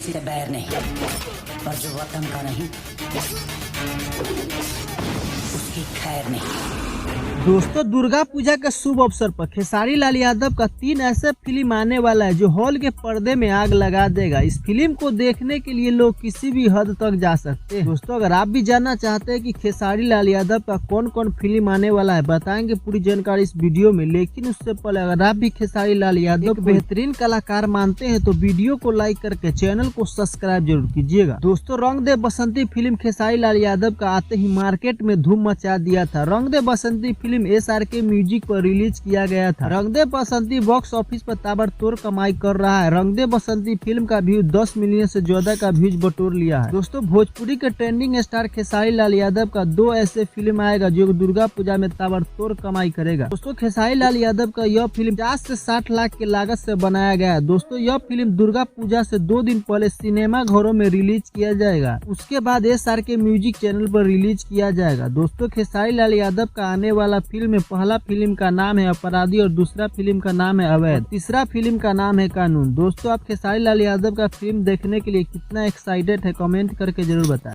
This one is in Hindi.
सिर्फ बैर नहीं, पर जो वतन का नहीं उसकी खैर नहीं। दोस्तों, दुर्गा पूजा के शुभ अवसर पर खेसारी लाल यादव का 3 ऐसे फिल्म आने वाला है जो हॉल के पर्दे में आग लगा देगा। इस फिल्म को देखने के लिए लोग किसी भी हद तक जा सकते हैं। दोस्तों, अगर आप भी जानना चाहते हैं कि खेसारी लाल यादव का कौन कौन फिल्म आने वाला है, बताएंगे पूरी जानकारी इस वीडियो में। लेकिन उससे पहले अगर आप भी खेसारी लाल यादव को बेहतरीन कलाकार मानते हैं तो वीडियो को लाइक करके चैनल को सब्सक्राइब जरूर कीजिएगा। दोस्तों, रंग दे बसंती फिल्म खेसारी लाल यादव का आते ही मार्केट में धूम मचा दिया था। रंग दे बसंती फिल्म SRK म्यूजिक पर रिलीज किया गया था। रंग दे बसंती बॉक्स ऑफिस पर ताबड़तोड़ कमाई कर रहा है। रंग दे बसंती फिल्म का व्यू 10 मिलियन से ज्यादा का व्यूज बटोर लिया है। दोस्तों, भोजपुरी के ट्रेंडिंग स्टार खेसारी लाल यादव का 2 ऐसे फिल्म आएगा जो दुर्गा पूजा में ताबड़तोड़ कमाई करेगा। दोस्तों, खेसारी लाल यादव का यह फिल्म 50 से 60 लाख की लागत से बनाया गया है। दोस्तों, यह फिल्म दुर्गा पूजा से 2 दिन पहले सिनेमा घरों में रिलीज किया जाएगा। उसके बाद SRK म्यूजिक चैनल पर रिलीज किया जाएगा। दोस्तों, खेसारी लाल यादव का आने वाला फिल्म में पहला फिल्म का नाम है अपराधी और दूसरा फिल्म का नाम है अवैध, तीसरा फिल्म का नाम है कानून। दोस्तों, आप खेसारी लाल यादव का फिल्म देखने के लिए कितना एक्साइटेड है कमेंट करके जरूर बताएं।